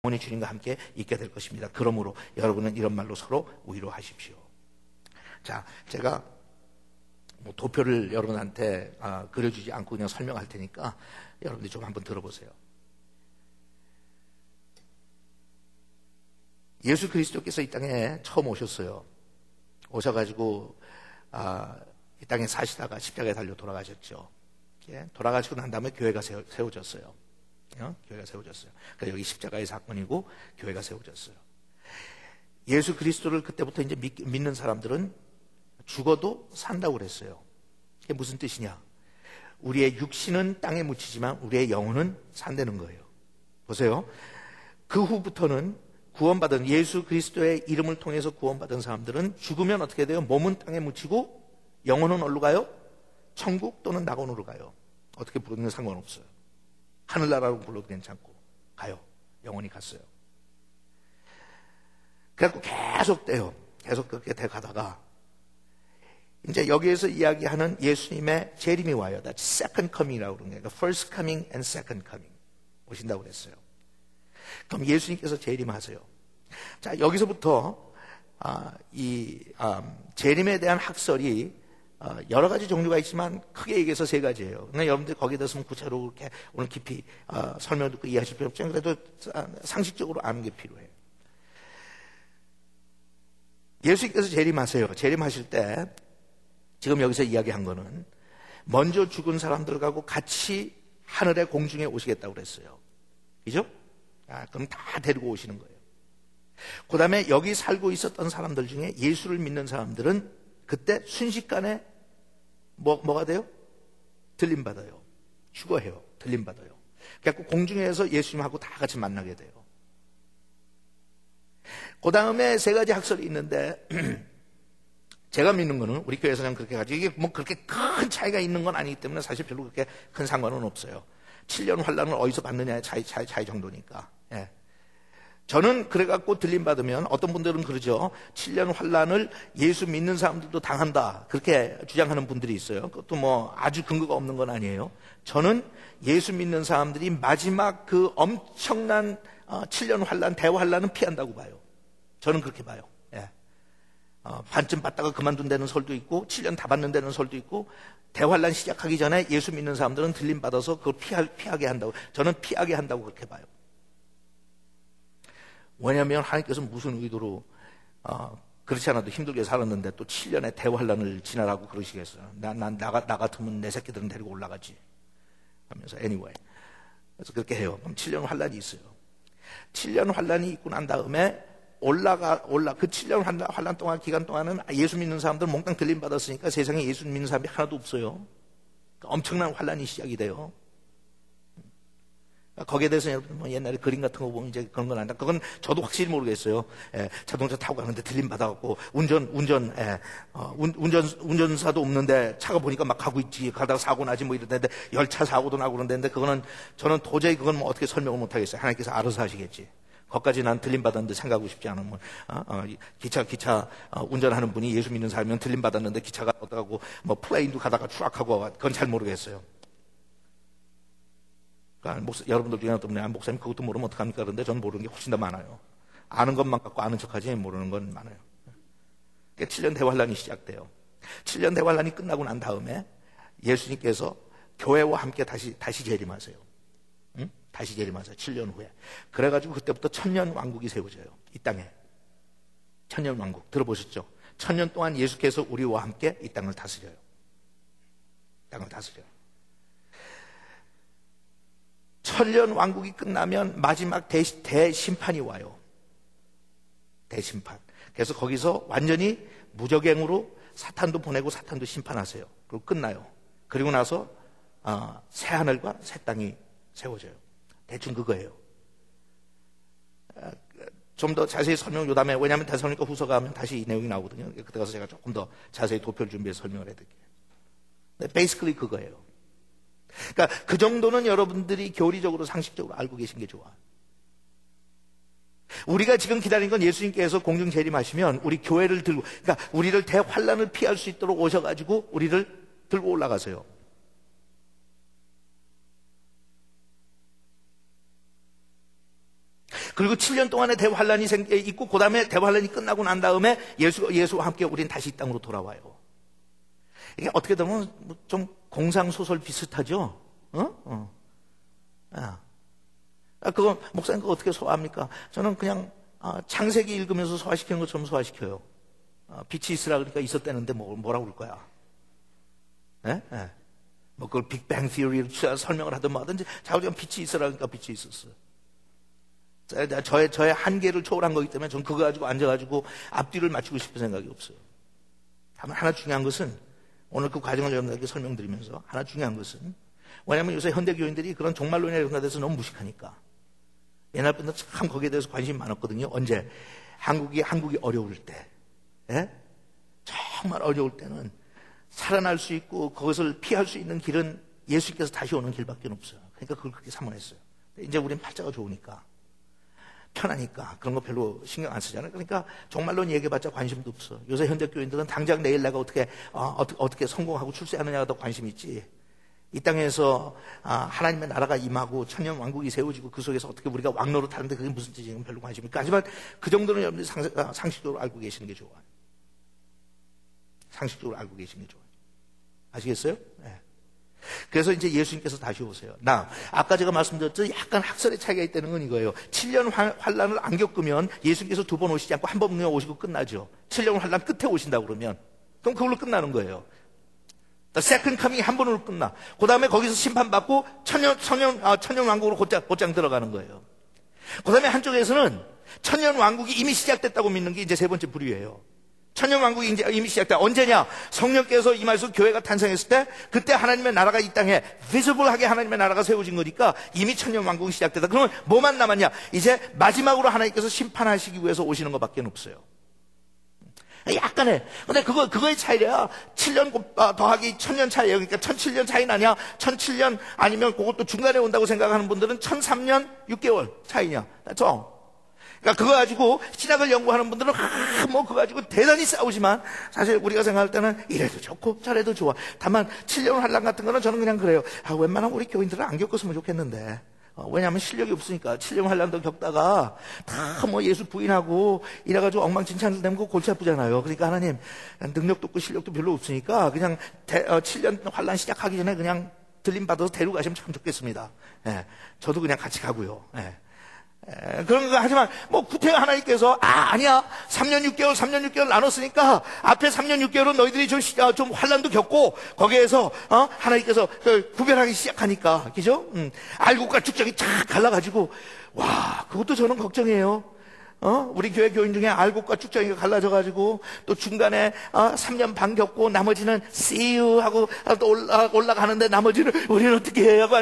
영원히 주님과 함께 있게 될 것입니다. 그러므로 여러분은 이런 말로 서로 위로하십시오. 자, 제가 도표를 여러분한테 그려주지 않고 그냥 설명할 테니까 여러분들이 좀 한번 들어보세요. 예수 그리스도께서 이 땅에 처음 오셨어요. 오셔가지고 이 땅에 사시다가 십자가에 달려 돌아가셨죠. 돌아가시고 난 다음에 교회가 세워졌어요. 교회가 세워졌어요. 그러니까 여기 십자가의 사건이고 교회가 세워졌어요. 예수 그리스도를 그때부터 이제 믿는 사람들은 죽어도 산다고 그랬어요. 그게 무슨 뜻이냐? 우리의 육신은 땅에 묻히지만 우리의 영혼은 산다는 거예요. 보세요. 그 후부터는 구원받은 예수 그리스도의 이름을 통해서 구원받은 사람들은 죽으면 어떻게 돼요? 몸은 땅에 묻히고 영혼은 어디로 가요? 천국 또는 낙원으로 가요. 어떻게 부르는 상관없어요. 하늘나라로 불러도 괜찮고 가요. 영원히 갔어요. 그래갖고 계속 돼요. 계속 그렇게 돼 가다가 이제 여기에서 이야기하는 예수님의 재림이 와요. That's second coming이라고 그러는 거예요. First coming and second coming 오신다고 그랬어요. 그럼 예수님께서 재림하세요. 자, 여기서부터 재림에 대한 학설이 여러 가지 종류가 있지만 크게 얘기해서 세 가지예요. 그러니까 여러분들 거기에 대해서 구체적으로 그렇게 오늘 깊이 설명 듣고 이해하실 필요 없지만 그래도 상식적으로 아는 게 필요해요. 예수님께서 재림하세요. 재림하실 때 지금 여기서 이야기한 거는 먼저 죽은 사람들하고 같이 하늘의 공중에 오시겠다고 그랬어요. 그죠? 그럼 다 데리고 오시는 거예요. 그 다음에 여기 살고 있었던 사람들 중에 예수를 믿는 사람들은 그때 순식간에 뭐가 돼요? 들림받아요. 휴거해요. 들림받아요. 그래서 공중에서 예수님하고 다 같이 만나게 돼요. 그 다음에 세 가지 학설이 있는데 제가 믿는 거는 우리 교회에서는 그렇게 가지고 이게 뭐 그렇게 큰 차이가 있는 건 아니기 때문에 사실 별로 그렇게 큰 상관은 없어요. 7년 환란을 어디서 받느냐의 차이 정도니까. 예. 저는 그래갖고 들림받으면 어떤 분들은 그러죠. 7년 환란을 예수 믿는 사람들도 당한다. 그렇게 주장하는 분들이 있어요. 그것도 뭐 아주 근거가 없는 건 아니에요. 저는 예수 믿는 사람들이 마지막 그 엄청난 7년 환란, 대환란은 피한다고 봐요. 저는 그렇게 봐요. 예. 반쯤 받다가 그만둔다는 설도 있고 7년 다 받는다는 설도 있고 대환란 시작하기 전에 예수 믿는 사람들은 들림받아서 그걸 피하게 한다고. 저는 피하게 한다고 그렇게 봐요. 왜냐하면 하나님께서 무슨 의도로 그렇지 않아도 힘들게 살았는데 또 7년의 대환란을 지나라고 그러시겠어요. 나 같으면 내 새끼들은 데리고 올라가지 하면서 anyway. 그래서 그렇게 해요. 그럼 7년 환란이 있어요. 7년 환란이 있고 난 다음에 그 7년 환란 동안 기간 동안은 예수 믿는 사람들 몽땅 들림 받았으니까 세상에 예수 믿는 사람이 하나도 없어요. 그러니까 엄청난 환란이 시작이 돼요. 거기에 대해서 여러분 뭐 옛날에 그림 같은 거 보면 이제 그런 건 안다. 그건 저도 확실히 모르겠어요. 자동차 타고 가는데 들림 받아갖고 운전사도 없는데 차가 보니까 막 가고 있지. 가다가 사고 나지 뭐 이러는데 열차 사고도 나고 그러는데 그거는 저는 도저히 그건 뭐 어떻게 설명을 못 하겠어요. 하나님께서 알아서 하시겠지. 거기까지 난 들림 받았는데 생각하고 싶지 않으면 기차 운전하는 분이 예수 믿는 사람이면 들림 받았는데 기차가 어떡하고 뭐 플레인도 가다가 추락하고 그건 잘 모르겠어요. 그러니까 여러분들 중에 어떤 분이 목사님 그것도 모르면 어떡합니까? 그런데 저는 모르는 게 훨씬 더 많아요. 아는 것만 갖고 아는 척하지 모르는 건 많아요. 그러니까 7년 대환란이 시작돼요. 7년 대환란이 끝나고 난 다음에 예수님께서 교회와 함께 다시 재림하세요. 응? 다시 재림하세요. 7년 후에. 그래가지고 그때부터 천년 왕국이 세워져요. 이 땅에. 천년 왕국 들어보셨죠? 천년 동안 예수께서 우리와 함께 이 땅을 다스려요. 땅을 다스려요. 천년 왕국이 끝나면 마지막 대심판이 와요. 대심판. 그래서 거기서 완전히 무적행으로 사탄도 보내고 사탄도 심판하세요. 그리고 끝나요. 그리고 나서 새 하늘과 새 땅이 세워져요. 대충 그거예요. 좀 더 자세히 설명 요담에 왜냐하면 데살로니가 후서가 하면 다시 이 내용이 나오거든요. 그때 가서 제가 조금 더 자세히 도표를 준비해서 설명을 해드릴게요. basically 그거예요. 그러니까 그 정도는 여러분들이 교리적으로 상식적으로 알고 계신 게 좋아. 우리가 지금 기다리는 건 예수님께서 공중 재림하시면 우리 교회를 들고, 그러니까 우리를 대환란을 피할 수 있도록 오셔가지고 우리를 들고 올라가세요. 그리고 7년 동안의 대환란이 있고 그 다음에 대환란이 끝나고 난 다음에 예수와 함께 우리는 다시 이 땅으로 돌아와요. 이게 어떻게 보면 좀 공상소설 비슷하죠? 그거 목사님 그거 어떻게 소화합니까? 저는 그냥 창세기 읽으면서 소화시키는 것처럼 소화시켜요. 빛이 있으라 그러니까 있었다는데 뭐라고 그럴 거야? 뭐 그걸 빅뱅 티어리로 설명을 하든 뭐하든지 자우지간 빛이 있으라 그러니까 빛이 있었어요. 저의 한계를 초월한 거기 때문에 저는 그거 가지고 앉아가지고 앞뒤를 맞추고 싶은 생각이 없어요. 다만 하나 중요한 것은 오늘 그 과정을 여러분들에게 설명드리면서 하나 중요한 것은 왜냐하면 요새 현대교인들이 그런 종말론이나 이런 것에 대해서 너무 무식하니까 옛날 분들은 참 거기에 대해서 관심이 많았거든요. 언제? 한국이 어려울 때 정말 어려울 때는 살아날 수 있고 그것을 피할 수 있는 길은 예수께서 다시 오는 길밖에 없어요. 그러니까 그걸 그렇게 사모했어요. 이제 우린 팔자가 좋으니까 편하니까 그런 거 별로 신경 안 쓰잖아요. 그러니까 종말론 얘기해봤자 관심도 없어. 요새 현대교인들은 당장 내일 내가 어떻게 성공하고 출세하느냐가 더 관심 있지. 이 땅에서 하나님의 나라가 임하고 천년 왕국이 세워지고 그 속에서 어떻게 우리가 왕노릇 하는데 그게 무슨 뜻인지 별로 관심이 없고. 하지만 그 정도는 여러분들이 상식적으로 알고 계시는 게 좋아요. 상식적으로 알고 계시는 게 좋아요. 아시겠어요? 네. 그래서 이제 예수님께서 다시 오세요. 아까 제가 말씀드렸죠. 약간 학설의 차이가 있다는 건 이거예요. 7년 환란을 안 겪으면 예수님께서 두 번 오시지 않고 한 번 오시고 끝나죠. 7년 환란 끝에 오신다고 그러면 그럼 그걸로 끝나는 거예요. 세컨드 커밍이 한 번으로 끝나. 그 다음에 거기서 심판받고 천년 왕국으로 곧장 들어가는 거예요. 그 다음에 한쪽에서는 천년 왕국이 이미 시작됐다고 믿는 게 이제 세 번째 부류예요. 천년 왕국이 이제 이미 시작됐다. 언제냐? 성령께서 임하셔서 교회가 탄생했을 때 그때 하나님의 나라가 이 땅에 비지블하게 하나님의 나라가 세워진 거니까 이미 천년 왕국이 시작됐다. 그러면 뭐만 남았냐? 이제 마지막으로 하나님께서 심판하시기 위해서 오시는 것밖에 없어요. 약간의. 근데 그거의 차이래야. 7년 더하기 1000년 차이에요. 그러니까 1007년 차이 나냐? 1007년 아니면 그것도 중간에 온다고 생각하는 분들은 1003년 6개월 차이냐? 그렇죠? 그러니까 그거 가지고 신학을 연구하는 분들은 그거 가지고 대단히 싸우지만 사실 우리가 생각할 때는 이래도 좋고 저래도 좋아. 다만 7년 환란 같은 거는 저는 그냥 그래요. 웬만하면 우리 교인들은 안 겪었으면 좋겠는데. 왜냐하면 실력이 없으니까 7년 환란도 겪다가 다 예수 부인하고 이래가지고 엉망진창을 내고 골치 아프잖아요. 그러니까 하나님 능력도 없고 실력도 별로 없으니까 그냥 7년 환란 시작하기 전에 그냥 들림 받아서 데리고 가시면 참 좋겠습니다. 저도 그냥 같이 가고요. 그런 거 하지만 구태여 하나님께서 아니야 3년 6개월 나눴으니까 앞에 3년 6개월은 너희들이 좀 환란도 겪고 거기에서 하나님께서 구별하기 시작하니까 그죠? 알곡과 축적이 쫙 갈라가지고 와 그것도 저는 걱정이에요. 우리 교회 교인 중에 알곡과 축적이가 갈라져가지고 또 중간에 3년 반 겪고 나머지는 see you 하고 또 올라가는데 나머지는 우리는 어떻게 해요? 하고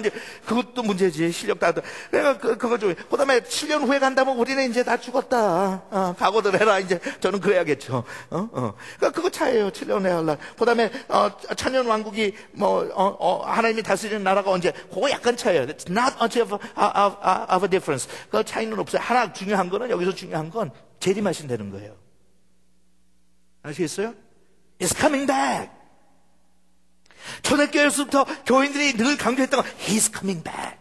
그것도 문제지. 실력 다. 내가 그거 좀. 그 다음에 7년 후에 간다면 우리는 이제 다 죽었다. 각오들 해라. 이제 저는 그래야겠죠. 그러니까 그거 차이에요. 7년에 할라. 그 다음에 천년 왕국이 하나님이 다스리는 나라가 언제? 그거 약간 차이에요. It's not much of a difference. 그 차이는 없어요. 하나 중요한 거는 여기서 중요한 건 재림하신다는 거예요. 아시겠어요? It's coming back. 초대교회에서부터 교인들이 늘 강조했던 건 He's coming back.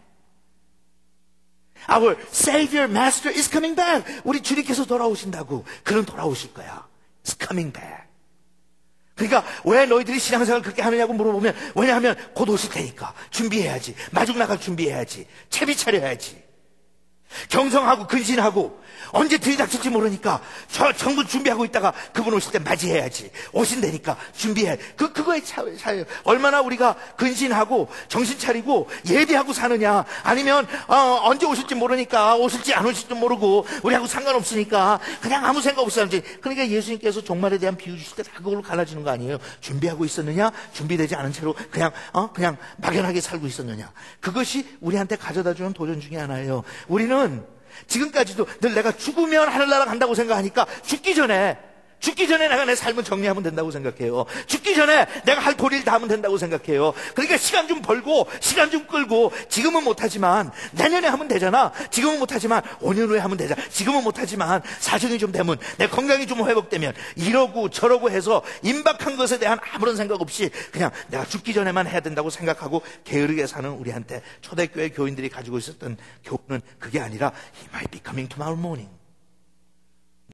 Our Savior, Master is coming back. 우리 주님께서 돌아오신다고. 그는 돌아오실 거야. It's coming back. 그러니까 왜 너희들이 신앙생활을 그렇게 하느냐고 물어보면 왜냐하면 곧 오실 테니까 준비해야지. 마중 나갈 준비해야지. 채비 차려야지. 경성하고 근신하고 언제 들이닥칠지 모르니까 전부 준비하고 있다가 그분 오실 때 맞이해야지. 오신다니까 준비해. 그거의 차이예요. 얼마나 우리가 근신하고 정신 차리고 예비하고 사느냐. 아니면 언제 오실지 모르니까 오실지 안 오실지 모르고 우리하고 상관없으니까 그냥 아무 생각 없이 사는지. 그러니까 예수님께서 종말에 대한 비유 주실 때 다 그걸로 갈라지는 거 아니에요. 준비하고 있었느냐 준비되지 않은 채로 그냥 막연하게 살고 있었느냐. 그것이 우리한테 가져다주는 도전 중에 하나예요. 우리는 지금까지도 늘 내가 죽으면 하늘나라 간다고 생각하니까 죽기 전에 죽기 전에 내가 내 삶을 정리하면 된다고 생각해요. 죽기 전에 내가 할 도리를 다 하면 된다고 생각해요. 그러니까 시간 좀 벌고 시간 좀 끌고 지금은 못하지만 내년에 하면 되잖아. 지금은 못하지만 5년 후에 하면 되잖아. 지금은 못하지만 사정이 좀 되면 내 건강이 좀 회복되면 이러고 저러고 해서 임박한 것에 대한 아무런 생각 없이 그냥 내가 죽기 전에만 해야 된다고 생각하고 게으르게 사는 우리한테 초대교회 교인들이 가지고 있었던 교훈은 그게 아니라 He might be coming tomorrow morning.